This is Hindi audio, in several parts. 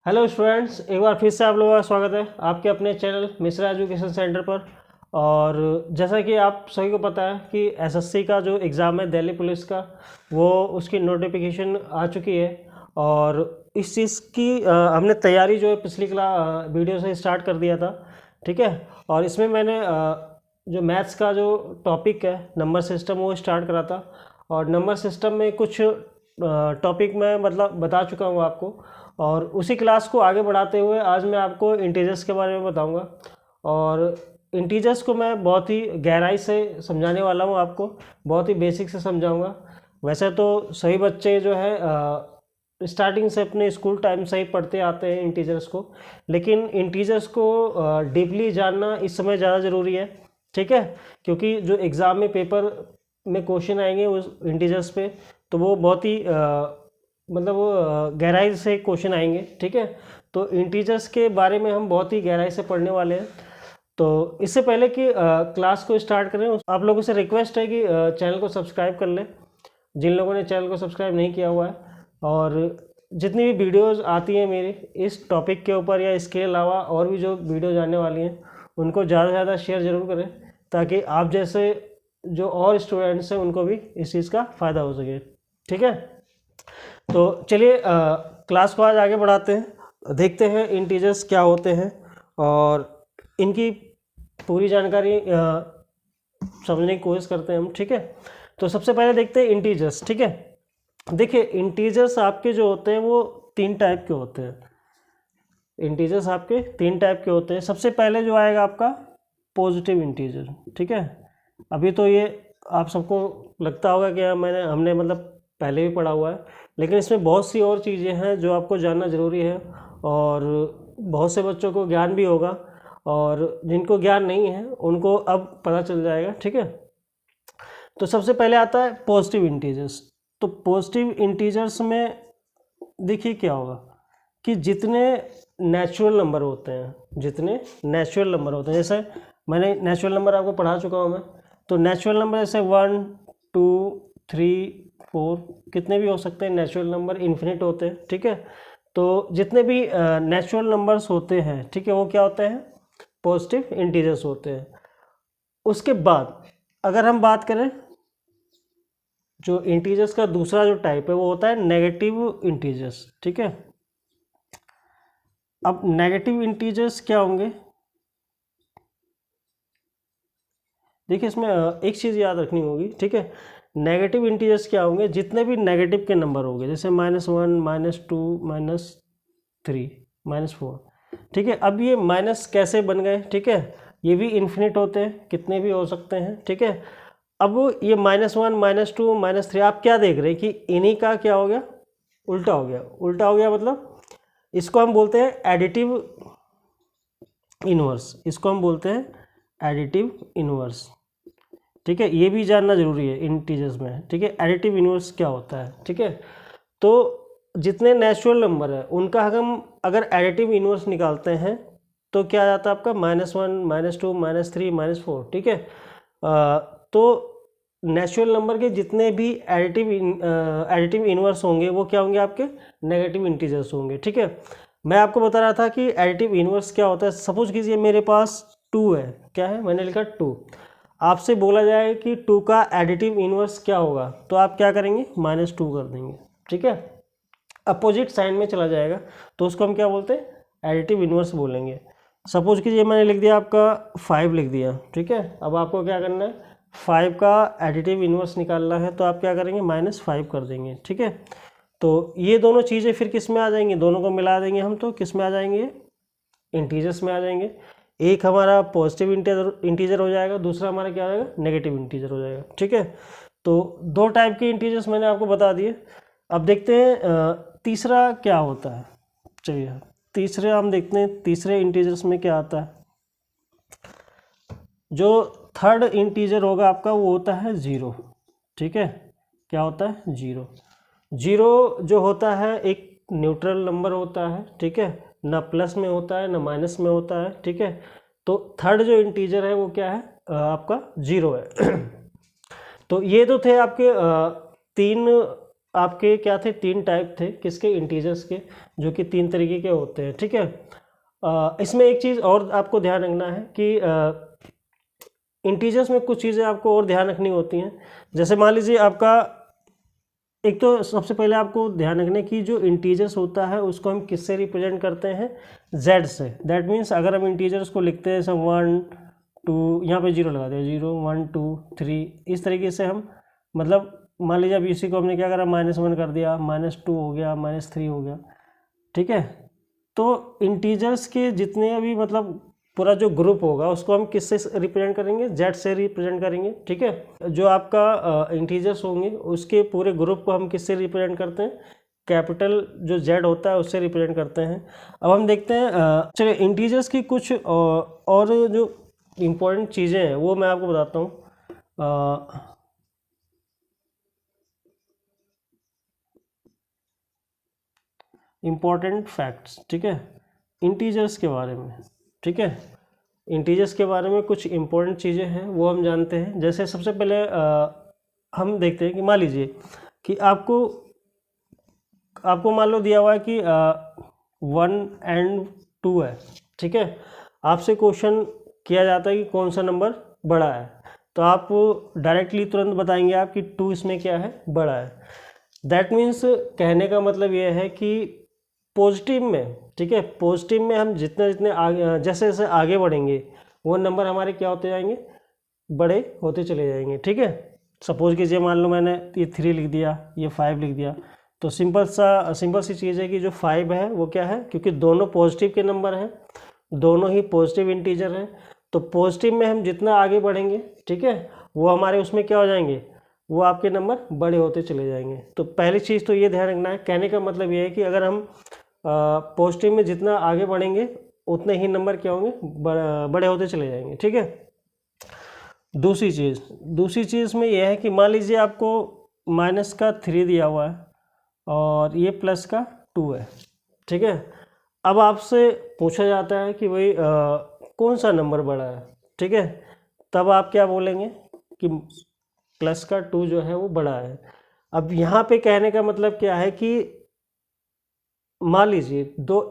हेलो स्टूडेंट्स, एक बार फिर से आप लोगों का स्वागत है आपके अपने चैनल मिश्रा एजुकेशन सेंटर पर। और जैसा कि आप सभी को पता है कि एसएससी का जो एग्ज़ाम है दिल्ली पुलिस का, वो उसकी नोटिफिकेशन आ चुकी है। और इस चीज़ की हमने तैयारी जो है पिछली वीडियो से स्टार्ट कर दिया था, ठीक है। और इसमें मैंने जो मैथ्स का जो टॉपिक है नंबर सिस्टम वो स्टार्ट करा था। और नंबर सिस्टम में कुछ टॉपिक मैं मतलब बता चुका हूँ आपको। और उसी क्लास को आगे बढ़ाते हुए आज मैं आपको इंटीजर्स के बारे में बताऊंगा। और इंटीजर्स को मैं बहुत ही गहराई से समझाने वाला हूँ आपको, बहुत ही बेसिक से समझाऊंगा। वैसे तो सभी बच्चे जो है स्टार्टिंग से अपने स्कूल टाइम से ही पढ़ते आते हैं इंटीजर्स को, लेकिन इंटीजर्स को डीपली जानना इस समय ज़्यादा ज़रूरी है, ठीक है। क्योंकि जो एग्ज़ाम में पेपर में क्वेश्चन आएंगे उस इंटीजर्स पे, तो वो बहुत ही मतलब वो गहराई से क्वेश्चन आएंगे, ठीक है। तो इंटीजर्स के बारे में हम बहुत ही गहराई से पढ़ने वाले हैं। तो इससे पहले कि क्लास को स्टार्ट करें, आप लोगों से रिक्वेस्ट है कि चैनल को सब्सक्राइब कर लें जिन लोगों ने चैनल को सब्सक्राइब नहीं किया हुआ है। और जितनी भी वीडियोज़ आती हैं मेरी इस टॉपिक के ऊपर या इसके अलावा और भी जो वीडियोज़ आने वाली हैं, उनको ज़्यादा से ज़्यादा शेयर ज़रूर करें, ताकि आप जैसे जो और स्टूडेंट्स हैं उनको भी इस चीज़ का फ़ायदा हो सके, ठीक है। तो चलिए क्लास को आज आगे बढ़ाते हैं, देखते हैं इंटीजर्स क्या होते हैं और इनकी पूरी जानकारी समझने की कोशिश करते हैं हम, ठीक है। तो सबसे पहले देखते हैं इंटीजर्स, ठीक है। देखिए इंटीजर्स आपके जो होते हैं वो तीन टाइप के होते हैं। इंटीजर्स आपके तीन टाइप के होते हैं। सबसे पहले जो आएगा आपका पॉजिटिव इंटीजर, ठीक है। अभी तो ये आप सबको लगता होगा कि हमने मतलब पहले भी पढ़ा हुआ है, लेकिन इसमें बहुत सी और चीज़ें हैं जो आपको जानना ज़रूरी है और बहुत से बच्चों को ज्ञान भी होगा और जिनको ज्ञान नहीं है उनको अब पता चल जाएगा, ठीक है। तो सबसे पहले आता है पॉजिटिव इंटीजर्स। तो पॉजिटिव इंटीजर्स में देखिए क्या होगा कि जितने नेचुरल नंबर होते हैं, जैसे मैंने नेचुरल नंबर आपको पढ़ा चुका हूँ मैं। तो नेचुरल नंबर जैसे 1 2 3 4 कितने भी हो सकते हैं नेचुरल नंबर, इन्फिनिट होते हैं, ठीक है। तो जितने भी नेचुरल नंबर्स होते हैं, ठीक है, वो क्या होते हैं, पॉजिटिव इंटीजर्स होते हैं। उसके बाद अगर हम बात करें जो इंटीजर्स का दूसरा जो टाइप है वो होता है नेगेटिव इंटीजर्स, ठीक है। अब नेगेटिव इंटीजर्स क्या होंगे, देखिए इसमें एक चीज़ याद रखनी होगी, ठीक है। नेगेटिव इंटीजर्स क्या होंगे, जितने भी नेगेटिव के नंबर होंगे, जैसे -1 -2 -3 -4, ठीक है। अब ये माइनस कैसे बन गए, ठीक है, ये भी इन्फिनिट होते हैं, कितने भी हो सकते हैं, ठीक है। अब ये -1 -2 -3 आप क्या देख रहे हैं कि इन्हीं का क्या हो गया, उल्टा हो गया। उल्टा हो गया मतलब इसको हम बोलते हैं एडिटिव इनवर्स, इसको हम बोलते हैं एडिटिव इनवर्स, ठीक है। ये भी जानना जरूरी है इंटीजर्स में, ठीक है, एडिटिव इनवर्स क्या होता है, ठीक है। तो जितने नेचुरल नंबर है उनका हम अगर एडिटिव इनवर्स निकालते हैं तो क्या आ जाता है आपका -1 -2 -3 -4, ठीक है। तो नेचुरल नंबर के जितने भी एडिटिव इनवर्स होंगे वो क्या होंगे, आपके नेगेटिव इंटीजर्स होंगे, ठीक है। मैं आपको बता रहा था कि एडिटिव इनवर्स क्या होता है। सपोज कीजिए मेरे पास 2 है, क्या है, मैंने लिखा 2। आपसे बोला जाए कि 2 का एडिटिव इनवर्स क्या होगा, तो आप क्या करेंगे, -2 कर देंगे, ठीक है। अपोजिट साइन में चला जाएगा तो उसको हम क्या बोलते हैं, एडिटिव इनवर्स बोलेंगे। सपोज कीजिए मैंने लिख दिया आपका 5 लिख दिया, ठीक है। अब आपको क्या करना है, 5 का एडिटिव इनवर्स निकालना है, तो आप क्या करेंगे, -5 कर देंगे, ठीक है। तो ये दोनों चीज़ें फिर किस में आ जाएंगी, दोनों को मिला देंगे हम, तो किस में आ जाएंगे, इंटीजर्स में आ जाएंगे। एक हमारा पॉजिटिव इंटीजर हो जाएगा, दूसरा हमारा क्या हो जाएगा, नेगेटिव इंटीजर हो जाएगा, ठीक है। तो दो टाइप के इंटीजर्स मैंने आपको बता दिए। अब देखते हैं तीसरा क्या होता है। चलिए तीसरे हम देखते हैं, तीसरे इंटीजर्स में क्या आता है। जो थर्ड इंटीजर होगा आपका वो होता है 0, ठीक है। क्या होता है, 0। 0 जो होता है एक न्यूट्रल नंबर होता है, ठीक है, ना प्लस में होता है ना माइनस में होता है, ठीक है। तो थर्ड जो इंटीजर है वो क्या है, आपका 0 है। तो ये तो थे आपके तीन आपके क्या थे, 3 टाइप थे किसके, इंटीजर्स के, जो कि 3 तरीके के होते हैं, ठीक है। इसमें एक चीज़ और आपको ध्यान रखना है कि इंटीजर्स में कुछ चीज़ें आपको और ध्यान रखनी होती हैं। जैसे मान लीजिए आपका, एक तो सबसे पहले आपको ध्यान रखने की, जो इंटीजर्स होता है उसको हम किससे रिप्रेजेंट करते हैं, जेड से। दैट मीन्स अगर हम इंटीजर्स को लिखते हैं जैसे 1 2, यहाँ पे 0 लगा दिया, 0 1 2 3, इस तरीके से हम, मतलब मान लीजिए अब इसी को हमने क्या करा, -1 कर दिया, -2 हो गया, -3 हो गया, ठीक है। तो इंटीजर्स के जितने भी, मतलब पूरा जो ग्रुप होगा उसको हम किससे रिप्रेजेंट करेंगे, जेड से रिप्रेजेंट करेंगे, ठीक है। जो आपका इंटीजर्स होंगे उसके पूरे ग्रुप को हम किससे रिप्रेजेंट करते हैं, कैपिटल जो जेड होता है उससे रिप्रेजेंट करते हैं। अब हम देखते हैं, चलिए इंटीजर्स की कुछ और जो इम्पोर्टेंट चीज़ें हैं वो मैं आपको बताता हूँ। इम्पोर्टेंट फैक्ट्स, ठीक है, इंटीजर्स के बारे में, ठीक है। इंटीजर्स के बारे में कुछ इम्पोर्टेंट चीज़ें हैं वो हम जानते हैं। जैसे सबसे पहले हम देखते हैं कि मान लीजिए कि आपको मान लो दिया हुआ है कि 1 और 2 है, ठीक है। आपसे क्वेश्चन किया जाता है कि कौन सा नंबर बड़ा है, तो आप डायरेक्टली तुरंत बताएंगे आप कि 2 इसमें क्या है, बड़ा है। दैट मीन्स कहने का मतलब ये है कि पॉजिटिव में, ठीक है, पॉजिटिव में हम जितने जितने आगे, जैसे जैसे आगे बढ़ेंगे वो नंबर हमारे क्या होते जाएंगे, बड़े होते चले जाएंगे, ठीक है। सपोज कीजिए मान लो मैंने ये 3 लिख दिया, ये 5 लिख दिया, तो सिंपल सी चीज़ है कि जो 5 है वो क्या है, क्योंकि दोनों पॉजिटिव के नंबर हैं, दोनों ही पॉजिटिव इंटीजर हैं, तो पॉजिटिव में हम जितना आगे बढ़ेंगे, ठीक है, वो हमारे उसमें क्या हो जाएंगे, वो आपके नंबर बड़े होते चले जाएंगे। तो पहली चीज़ तो ये ध्यान रखना है, कहने का मतलब ये है कि अगर हम पॉजिटिव में जितना आगे बढ़ेंगे उतने ही नंबर क्या होंगे, बड़े होते चले जाएंगे, ठीक है। दूसरी चीज़ में यह है कि मान लीजिए आपको -3 दिया हुआ है और ये +2 है, ठीक है। अब आपसे पूछा जाता है कि भाई कौन सा नंबर बड़ा है, ठीक है, तब आप क्या बोलेंगे कि +2 जो है वो बड़ा है। अब यहाँ पे कहने का मतलब क्या है कि मान लीजिए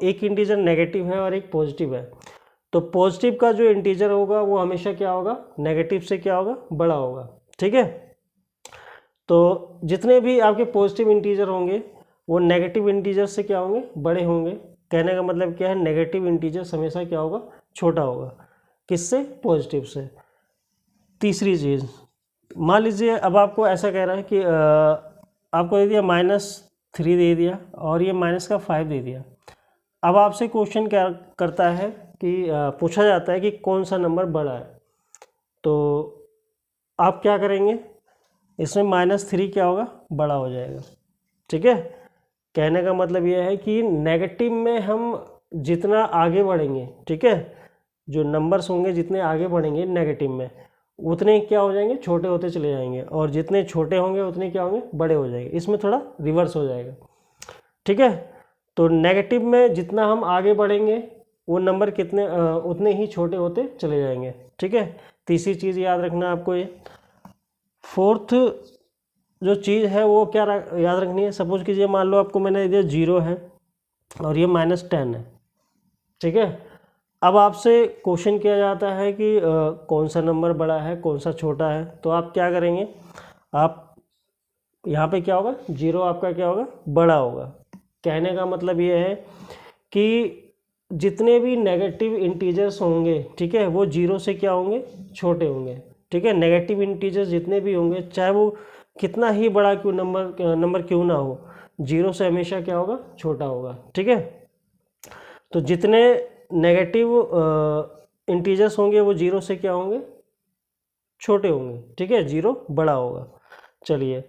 एक इंटीजर नेगेटिव है और एक पॉजिटिव है, तो पॉजिटिव का जो इंटीजर होगा वो हमेशा क्या होगा, नेगेटिव से क्या होगा, बड़ा होगा, ठीक है। तो जितने भी आपके पॉजिटिव इंटीजर होंगे वो नेगेटिव इंटीजर से क्या होंगे, बड़े होंगे। कहने का मतलब क्या है, नेगेटिव इंटीजर हमेशा क्या होगा, छोटा होगा, किससे, पॉजिटिव से। तीसरी चीज़, मान लीजिए अब आपको ऐसा कह रहा है कि आपको दे दिया -3 दे दिया और ये -5 दे दिया। अब आपसे क्वेश्चन क्या करता है कि पूछा जाता है कि कौन सा नंबर बड़ा है, तो आप क्या करेंगे, इसमें -3 क्या होगा, बड़ा हो जाएगा, ठीक है। कहने का मतलब यह है कि नेगेटिव में हम जितना आगे बढ़ेंगे, ठीक है, जो नंबर्स होंगे जितने आगे बढ़ेंगे नेगेटिव में उतने क्या हो जाएंगे, छोटे होते चले जाएंगे, और जितने छोटे होंगे उतने क्या होंगे, बड़े हो जाएंगे। इसमें थोड़ा रिवर्स हो जाएगा, ठीक है। तो नेगेटिव में जितना हम आगे बढ़ेंगे वो नंबर कितने उतने ही छोटे होते चले जाएंगे, ठीक है। तीसरी चीज़ याद रखना आपको ये। फोर्थ जो चीज़ है वो क्या याद रखनी है, सपोज कीजिए मान लो आपको मैंने दिया 0 है और ये -10 है, ठीक है। अब आपसे क्वेश्चन किया जाता है कि कौन सा नंबर बड़ा है, कौन सा छोटा है, तो आप क्या करेंगे, आप यहाँ पे क्या होगा, 0 आपका क्या होगा, बड़ा होगा। कहने का मतलब ये है कि जितने भी नेगेटिव इंटीजर्स होंगे, ठीक है, वो 0 से क्या होंगे, छोटे होंगे, ठीक है। नेगेटिव इंटीजर्स जितने भी होंगे चाहे वो कितना ही बड़ा क्यों नंबर क्यों ना हो, 0 से हमेशा क्या होगा, छोटा होगा, ठीक है। तो जितने नेगेटिव इंटीजर्स होंगे वो 0 से क्या होंगे, छोटे होंगे, ठीक है, 0 बड़ा होगा। चलिए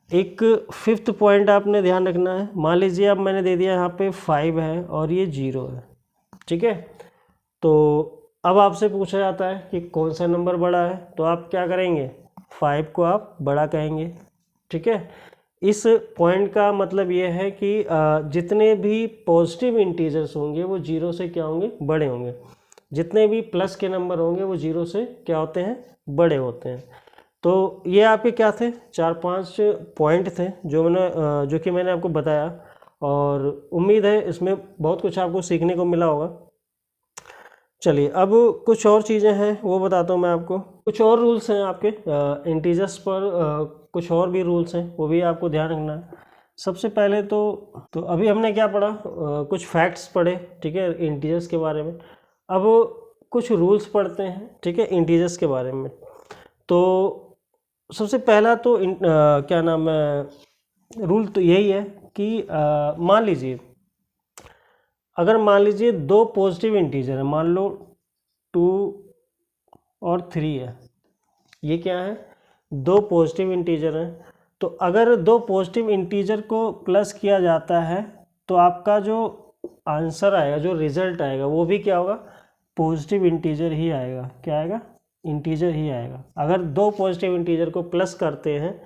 एक 5th पॉइंट आपने ध्यान रखना है। मान लीजिए अब मैंने दे दिया यहाँ पे 5 है और ये 0 है, ठीक है। तो अब आपसे पूछा जाता है कि कौन सा नंबर बड़ा है, तो आप क्या करेंगे, 5 को आप बड़ा कहेंगे, ठीक है। इस पॉइंट का मतलब ये है कि जितने भी पॉजिटिव इंटीजर्स होंगे वो 0 से क्या होंगे, बड़े होंगे। जितने भी प्लस के नंबर होंगे वो 0 से क्या होते हैं, बड़े होते हैं। तो ये आपके क्या थे, 4-5 पॉइंट थे जो कि मैंने आपको बताया, और उम्मीद है इसमें बहुत कुछ आपको सीखने को मिला होगा। चलिए अब कुछ और चीज़ें हैं वो बताता हूँ मैं आपको। कुछ और रूल्स हैं आपके इंटीजर्स पर, कुछ और भी रूल्स हैं, वो भी आपको ध्यान रखना है। सबसे पहले तो अभी हमने क्या पढ़ा, कुछ फैक्ट्स पढ़े, ठीक है, इंटीजर्स के बारे में। अब कुछ रूल्स पढ़ते हैं, ठीक है, इंटीजर्स के बारे में। तो सबसे पहला तो क्या नाम है, रूल तो यही है कि मान लीजिए, अगर मान लीजिए दो पॉजिटिव इंटीजर है, मान लो 2 और 3 है, ये क्या है, दो पॉजिटिव इंटीजर हैं। तो अगर दो पॉजिटिव इंटीजर को प्लस किया जाता है तो आपका जो आंसर आएगा, जो रिजल्ट आएगा, वो भी क्या होगा, पॉजिटिव इंटीजर ही आएगा। क्या आएगा, इंटीजर ही आएगा। अगर दो पॉजिटिव इंटीजर को प्लस करते हैं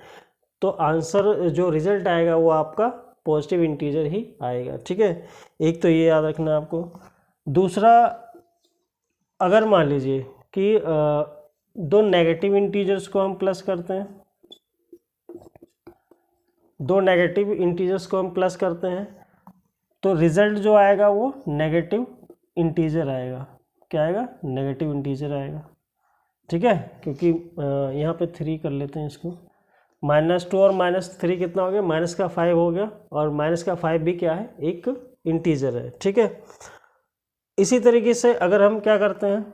तो आंसर जो रिजल्ट आएगा वो आपका पॉजिटिव इंटीजर ही आएगा, ठीक है। एक तो ये याद रखना आपको। दूसरा, अगर मान लीजिए कि दो नेगेटिव इंटीजर्स को हम प्लस करते हैं, दो नेगेटिव इंटीजर्स को हम प्लस करते हैं, तो रिजल्ट जो आएगा वो नेगेटिव इंटीजर आएगा। क्या आएगा, नेगेटिव इंटीजर आएगा, ठीक है। क्योंकि यहाँ पे 3 कर लेते हैं इसको, -2 और -3 कितना हो गया, -5 हो गया, और -5 भी क्या है, एक इंटीजर है, ठीक है। इसी तरीके से अगर हम क्या करते हैं,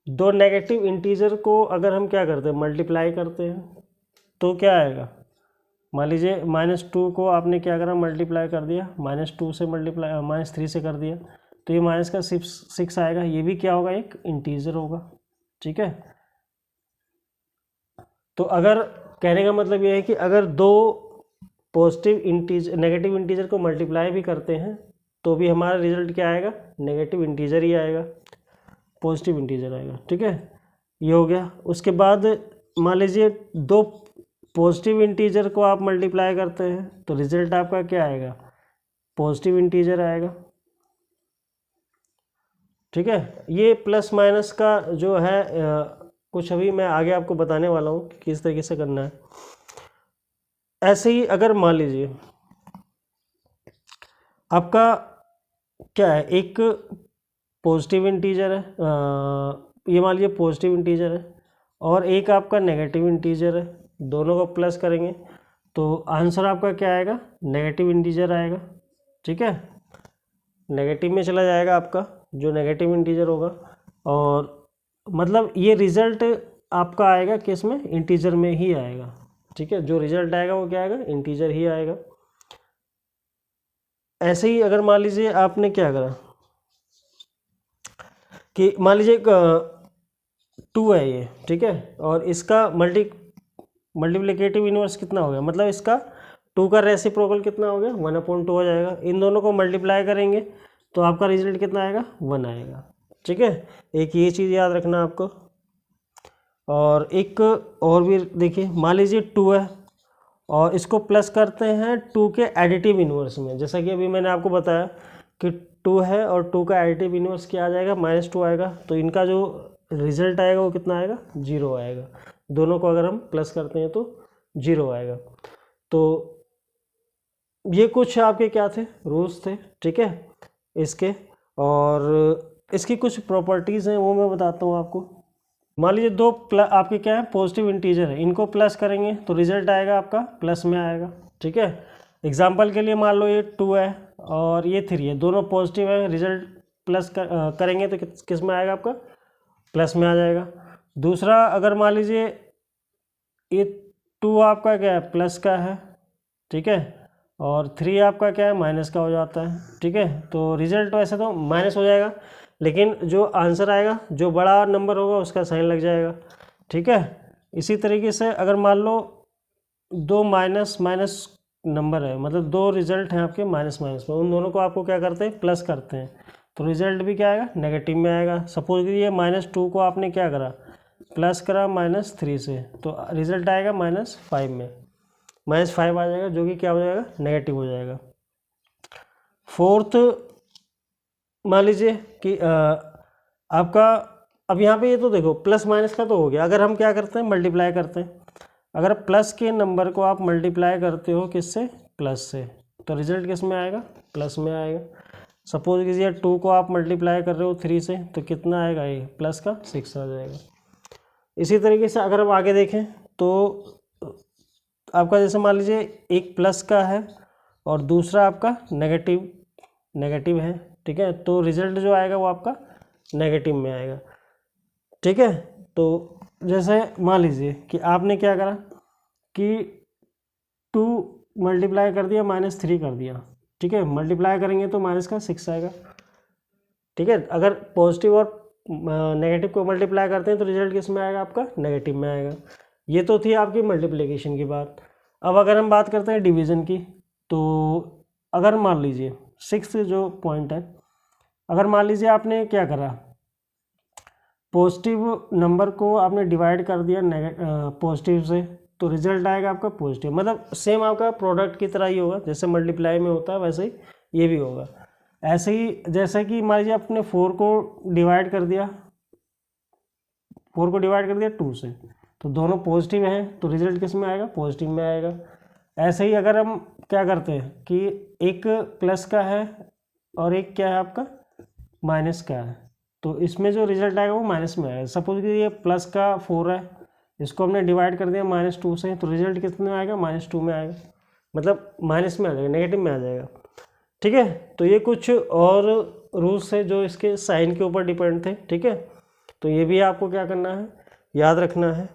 दो नेगेटिव इंटीजर को अगर हम क्या करते हैं, मल्टीप्लाई करते हैं, तो क्या आएगा, मान लीजिए -2 को आपने क्या करा, मल्टीप्लाई कर दिया, -2 से मल्टीप्लाई -3 से कर दिया, तो ये माइनस का 6 आएगा, ये भी क्या होगा, एक इंटीजर होगा, ठीक है। तो अगर कहने का मतलब ये है कि अगर दो पॉजिटिव इंटीजर नेगेटिव इंटीजर को मल्टीप्लाई भी करते हैं तो भी हमारा रिजल्ट क्या आएगा, नेगेटिव इंटीजर ही आएगा, पॉजिटिव इंटीजर आएगा, ठीक है। ये हो गया। उसके बाद मान लीजिए दो पॉजिटिव इंटीजर को आप मल्टीप्लाई करते हैं तो रिजल्ट आपका क्या आएगा, पॉजिटिव इंटीजर आएगा, ठीक है। ये प्लस माइनस का जो है कुछ अभी मैं आगे आपको बताने वाला हूँ कि किस तरीके से करना है। ऐसे ही अगर मान लीजिए आपका क्या है, एक पॉजिटिव इंटीजर है, ये मान लीजिए पॉजिटिव इंटीजर है, और एक आपका नेगेटिव इंटीजर है, दोनों को प्लस करेंगे तो आंसर आपका क्या आएगा, नेगेटिव इंटीजर आएगा, ठीक है। नेगेटिव में चला जाएगा आपका जो नेगेटिव इंटीजर होगा, और मतलब ये रिजल्ट आपका आएगा किस में, इंटीजर में ही आएगा, ठीक है। जो रिजल्ट आएगा वो क्या आएगा, इंटीजर ही आएगा। ऐसे ही अगर मान लीजिए आपने क्या करा कि मान लीजिए 2 है ये, ठीक है, और इसका मल्टीप्लिकेटिव इनवर्स कितना हो गया, मतलब इसका 2 का रेसिप्रोकल कितना हो गया, 1/2 हो जाएगा। इन दोनों को मल्टीप्लाई करेंगे तो आपका रिजल्ट कितना आएगा, 1 आएगा, ठीक है। एक ये चीज़ याद रखना आपको। और एक और भी देखिए, मान लीजिए 2 है और इसको प्लस करते हैं 2 के एडिटिव इनवर्स में, जैसा कि अभी मैंने आपको बताया कि 2 है और 2 का एडिटिव इनवर्स क्या आ जाएगा, -2 आएगा, तो इनका जो रिजल्ट आएगा वो कितना आएगा, 0 आएगा। दोनों को अगर हम प्लस करते हैं तो 0 आएगा। तो ये कुछ आपके क्या थे, रूल्स थे, ठीक है इसके। और इसकी कुछ प्रॉपर्टीज़ हैं वो मैं बताता हूँ आपको। मान लीजिए दो आपके क्या है, पॉजिटिव इंटीजर है, इनको प्लस करेंगे तो रिजल्ट आएगा आपका प्लस में आएगा, ठीक है। एग्जांपल के लिए मान लो ये 2 है और ये 3 है, दोनों पॉजिटिव है, रिजल्ट प्लस करेंगे तो किस में आएगा, आपका प्लस में आ जाएगा। दूसरा, अगर मान लीजिए ये 2 आपका क्या है, प्लस का है, ठीक है, और 3 आपका क्या है, माइनस का हो जाता है, ठीक है। तो रिजल्ट वैसे तो माइनस हो जाएगा, लेकिन जो आंसर आएगा, जो बड़ा नंबर होगा उसका साइन लग जाएगा, ठीक है। इसी तरीके से अगर मान लो दो माइनस माइनस नंबर है, मतलब दो रिजल्ट हैं आपके माइनस माइनस में, उन दोनों को आपको क्या करते हैं, प्लस करते हैं, तो रिजल्ट भी क्या आएगा, नेगेटिव में आएगा। सपोज ये -2 को आपने क्या करा, प्लस करा -3 से, तो रिजल्ट आएगा -5 में, -5 आ जाएगा, जो कि क्या हो जाएगा, नेगेटिव हो जाएगा। फोर्थ, मान लीजिए कि आपका अब यहाँ पे ये तो देखो प्लस माइनस का तो हो गया। अगर हम क्या करते हैं, मल्टीप्लाई करते हैं। अगर प्लस के नंबर को आप मल्टीप्लाई करते हो किससे, प्लस से, तो रिजल्ट किस में आएगा, प्लस में आएगा। सपोज कीजिए 2 को आप मल्टीप्लाई कर रहे हो 3 से, तो कितना आएगा, ये प्लस का 6 आ जाएगा। इसी तरीके से अगर हम आगे देखें तो आपका जैसे मान लीजिए एक प्लस का है और दूसरा आपका नेगेटिव है, ठीक है, तो रिजल्ट जो आएगा वो आपका नेगेटिव में आएगा, ठीक है। तो जैसे मान लीजिए कि आपने क्या करा कि 2 मल्टीप्लाई कर दिया -3 कर दिया, ठीक है, मल्टीप्लाई करेंगे तो माइनस का 6 आएगा, ठीक है। अगर पॉजिटिव और नेगेटिव को मल्टीप्लाई करते हैं तो रिजल्ट किस में आएगा, आपका नेगेटिव में आएगा। ये तो थी आपकी मल्टीप्लिकेशन की बात। अब अगर हम बात करते हैं डिवीज़न की, तो अगर मान लीजिए 6 जो पॉइंट है, अगर मान लीजिए आपने क्या करा, पॉजिटिव नंबर को आपने डिवाइड कर दिया पॉजिटिव से, तो रिजल्ट आएगा आपका पॉजिटिव। मतलब सेम आपका प्रोडक्ट की तरह ही होगा, जैसे मल्टीप्लाई में होता है वैसे ही ये भी होगा। ऐसे ही जैसे कि मान लीजिए आपने 4 को डिवाइड कर दिया 2 से, तो दोनों पॉजिटिव हैं, तो रिजल्ट किस में आएगा, पॉजिटिव में आएगा। ऐसे ही अगर हम क्या करते हैं कि एक प्लस का है और एक क्या है आपका माइनस का है, तो इसमें जो रिजल्ट आएगा वो माइनस में आएगा। सपोज कि ये प्लस का 4 है, इसको हमने डिवाइड कर दिया -2 से, तो रिजल्ट कितने में आएगा, -2 में आएगा, मतलब माइनस में आ जाएगा, नेगेटिव में आ जाएगा, ठीक है। तो ये कुछ और रूल्स है जो इसके साइन के ऊपर डिपेंड थे, ठीक है। तो ये भी आपको क्या करना है, याद रखना है।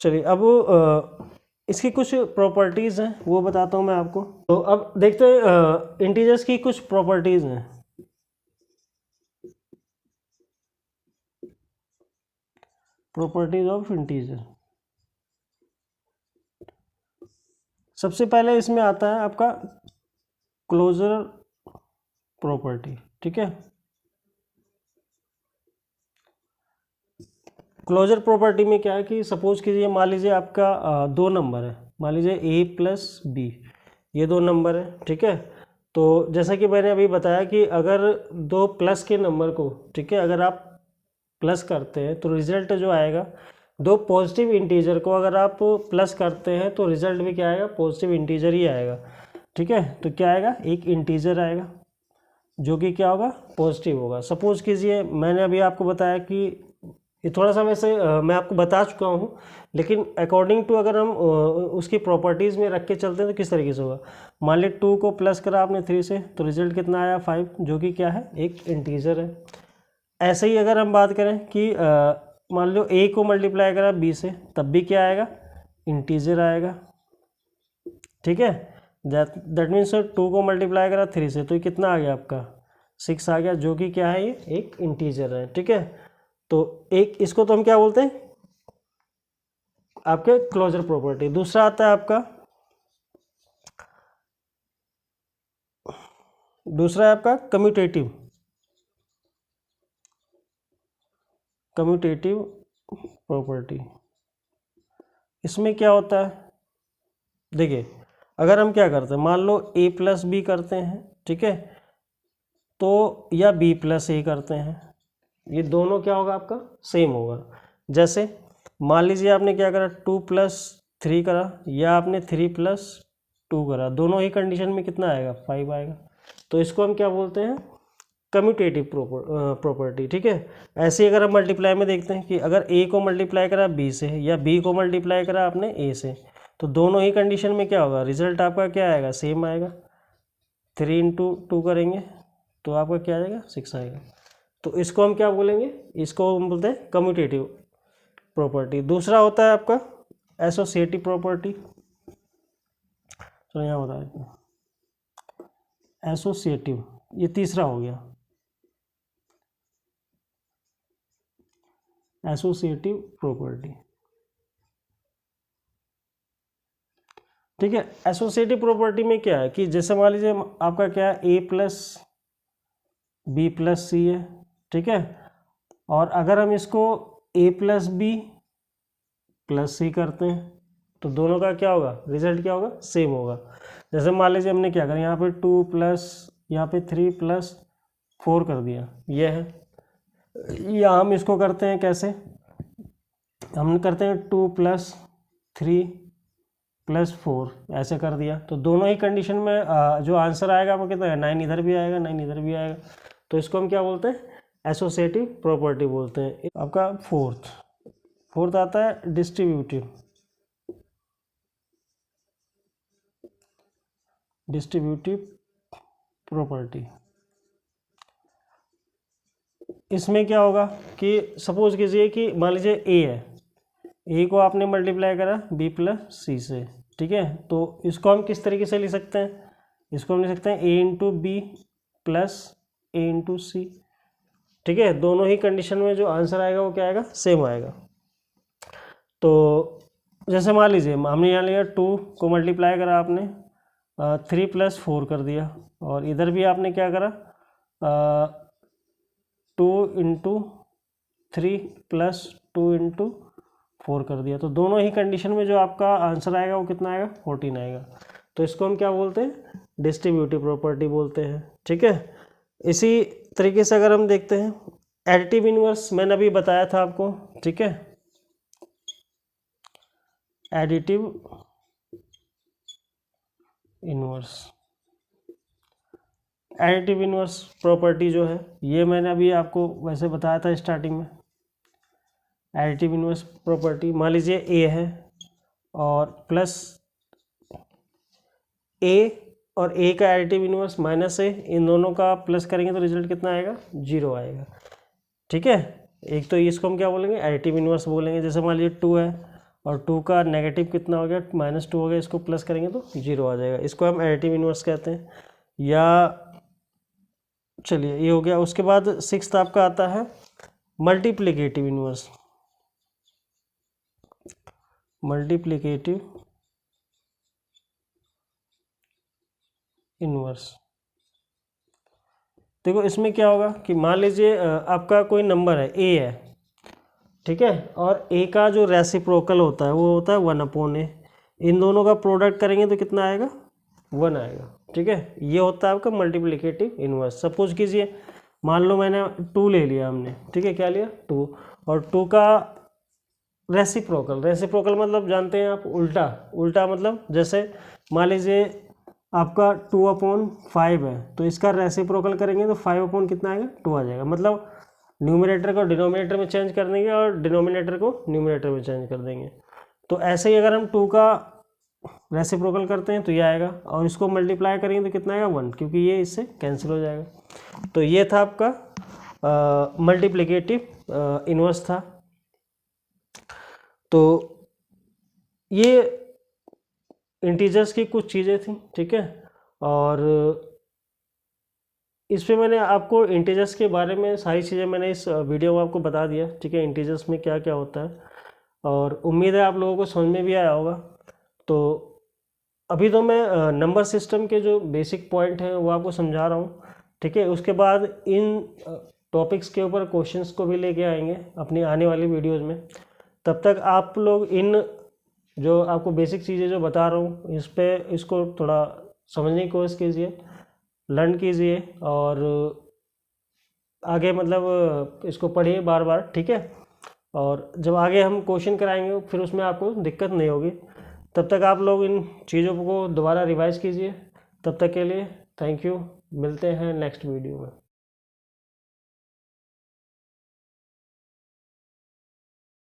चलिए अब इसकी कुछ प्रॉपर्टीज़ हैं वो बताता हूँ मैं आपको। तो अब देखते हैं इंटीजर्स की कुछ प्रॉपर्टीज़ हैं। प्रॉपर्टीज ऑफ इंटीजर, सबसे पहले इसमें आता है आपका क्लोजर प्रॉपर्टी, ठीक है। क्लोजर प्रॉपर्टी में क्या है कि सपोज कीजिए मान लीजिए आपका 2 नंबर है, मान लीजिए a + b, ये 2 नंबर है, ठीक है। तो जैसा कि मैंने अभी बताया कि अगर 2 प्लस के नंबर को, ठीक है, अगर आप प्लस करते हैं तो रिजल्ट जो आएगा, 2 पॉजिटिव इंटीजर को अगर आप प्लस करते हैं तो रिजल्ट भी क्या आएगा, पॉजिटिव इंटीजर ही आएगा, ठीक है। तो क्या आएगा, एक इंटीजर आएगा जो कि क्या होगा, पॉजिटिव होगा। सपोज कीजिए मैंने अभी आपको बताया कि ये थोड़ा सा वैसे मैं आपको बता चुका हूँ, लेकिन अकॉर्डिंग टू अगर हम उसकी प्रॉपर्टीज़ में रख के चलते हैं तो किस तरीके से होगा। मान ली 2 को प्लस करा आपने 3 से, तो रिजल्ट कितना आया, 5, जो कि क्या है, एक इंटीजर है। ऐसे ही अगर हम बात करें कि मान लो a को मल्टीप्लाई करा b से, तब भी क्या आएगा, इंटीजर आएगा, ठीक है। दैट मीन्स 2 को मल्टीप्लाई करा 3 से, तो ये कितना आ गया आपका, 6 आ गया, जो कि क्या है, ये एक इंटीजर है, ठीक है। तो एक इसको तो हम क्या बोलते हैं, आपके क्लोजर प्रॉपर्टी। दूसरा आता है आपका, दूसरा है आपका कम्यूटेटिव प्रॉपर्टी। इसमें क्या होता है, देखिए अगर हम क्या करते हैं, मान लो a + b करते हैं, ठीक है, तो या b + a करते हैं, ये दोनों क्या होगा, आपका सेम होगा। जैसे मान लीजिए आपने क्या करा, 2 + 3 करा या आपने 3 + 2 करा, दोनों ही कंडीशन में कितना आएगा, 5 आएगा। तो इसको हम क्या बोलते हैं, कम्यूटेटिव प्रॉपर्टी, ठीक है। ऐसे ही अगर हम मल्टीप्लाई में देखते हैं कि अगर a को मल्टीप्लाई करा b से या b को मल्टीप्लाई करा आपने a से, तो दोनों ही कंडीशन में क्या होगा, रिजल्ट आपका क्या आएगा, सेम आएगा। 3 × 2 करेंगे तो आपका क्या आ जाएगा, 6 आएगा। तो इसको हम क्या बोलेंगे, इसको हम बोलते हैं कम्यूटेटिव प्रॉपर्टी। दूसरा होता है आपका एसोसिएटिव प्रॉपर्टी। तो यहाँ बता देते हैं एसोसिएटिव, ये तीसरा हो गया, एसोसिएटिव प्रॉपर्टी, ठीक है। एसोसिएटिव प्रॉपर्टी में क्या है कि जैसे मान लीजिए आपका क्या है, a + b + c है, ठीक है, और अगर हम इसको a + b + c करते हैं तो दोनों का क्या होगा, रिजल्ट क्या होगा, सेम होगा। जैसे मान लीजिए हमने क्या करा, यहाँ पे 2 + यहाँ पे 3 + 4 कर दिया, ये है। या हम इसको करते हैं कैसे, हम करते हैं 2 + 3 + 4 ऐसे कर दिया। तो दोनों ही कंडीशन में जो आंसर आएगा वो कितना है, 9 इधर भी आएगा, 9 इधर भी आएगा। तो इसको हम क्या बोलते हैं, एसोसिएटिव प्रॉपर्टी बोलते हैं। आपका फोर्थ आता है डिस्ट्रीब्यूटिव प्रॉपर्टी। इसमें क्या होगा कि सपोज कीजिए कि मान लीजिए ए है, ए को आपने मल्टीप्लाई करा बी + सी से, ठीक है। तो इसको हम किस तरीके से लिख सकते हैं, इसको हम लिख सकते हैं ए × बी + ए × सी, ठीक है। दोनों ही कंडीशन में जो आंसर आएगा वो क्या आएगा, सेम आएगा। तो जैसे मान लीजिए हमने यहाँ लिया 2 को मल्टीप्लाई करा आपने 3 + 4 कर दिया, और इधर भी आपने क्या करा 2 × 3 + 2 × 4 कर दिया। तो दोनों ही कंडीशन में जो आपका आंसर आएगा वो कितना आएगा, 14 आएगा। तो इसको हम क्या बोलते हैं, डिस्ट्रीब्यूटिव प्रॉपर्टी बोलते हैं, ठीक है। इसी तरीके से अगर हम देखते हैं एडिटिव इनवर्स, मैंने अभी बताया था आपको, ठीक है। एडिटिव इनवर्स प्रॉपर्टी जो है, ये मैंने अभी आपको वैसे बताया था स्टार्टिंग में। एडिटिव इनवर्स प्रॉपर्टी, मान लीजिए ए है और प्लस ए और ए का एडिटिव इनवर्स -a, इन दोनों का प्लस करेंगे तो रिजल्ट कितना आएगा, 0 आएगा, ठीक है। एक तो इसको हम क्या बोलेंगे, एडिटिव इनवर्स बोलेंगे। जैसे मान लीजिए 2 है और 2 का नेगेटिव कितना हो गया, -2 हो गया, इसको प्लस करेंगे तो 0 आ जाएगा, इसको हम एडिटिव इनवर्स कहते हैं। या चलिए ये हो गया। उसके बाद 6th आपका आता है मल्टीप्लिकेटिव इनवर्स। देखो इसमें क्या होगा कि मान लीजिए आपका कोई नंबर है, ए है, ठीक है, और ए का जो रेसिप्रोकल होता है वो होता है 1/a। इन दोनों का प्रोडक्ट करेंगे तो कितना आएगा, 1 आएगा, ठीक है। ये होता है आपका मल्टीप्लिकेटिव इनवर्स। सपोज कीजिए मान लो मैंने 2 ले लिया हमने, ठीक है, क्या लिया 2, और 2 का रेसिप्रोकल मतलब जानते हैं आप, उल्टा मतलब जैसे मान लीजिए आपका 2/5 है, तो इसका रेसिप्रोकल करेंगे तो 5 कितना आएगा, 2 आ जाएगा। मतलब न्यूमरेटर को डिनोमिनेटर में चेंज कर देंगे और डिनोमिनेटर को न्यूमरेटर में चेंज कर देंगे। तो ऐसे ही अगर हम 2 का रेसिप्रोकल करते हैं तो ये आएगा, और इसको मल्टीप्लाई करेंगे तो कितना आएगा, 1, क्योंकि ये इससे कैंसिल हो जाएगा। तो ये था आपका मल्टीप्लिकेटिव इनवर्स था। तो ये इंटीजर्स की कुछ चीज़ें थी, ठीक है। और इस पे मैंने आपको इंटीजर्स के बारे में सारी चीज़ें मैंने इस वीडियो में आपको बता दिया, ठीक है, इंटीजर्स में क्या क्या होता है, और उम्मीद है आप लोगों को समझ में भी आया होगा। तो अभी तो मैं नंबर सिस्टम के जो बेसिक पॉइंट हैं वो आपको समझा रहा हूँ, ठीक है। उसके बाद इन टॉपिक्स के ऊपर क्वेश्चंस को भी लेके आएंगे अपनी आने वाली वीडियोज़ में। तब तक आप लोग इन जो आपको बेसिक चीज़ें जो बता रहा हूँ इसको थोड़ा समझने की कोशिश कीजिए, लर्न कीजिए, और आगे मतलब इसको पढ़िए बार बार, ठीक है। और जब आगे हम क्वेश्चन कराएंगे फिर उसमें आपको दिक्कत नहीं होगी। तब तक आप लोग इन चीज़ों को दोबारा रिवाइज कीजिए। तब तक के लिए थैंक यू, मिलते हैं नेक्स्ट वीडियो में।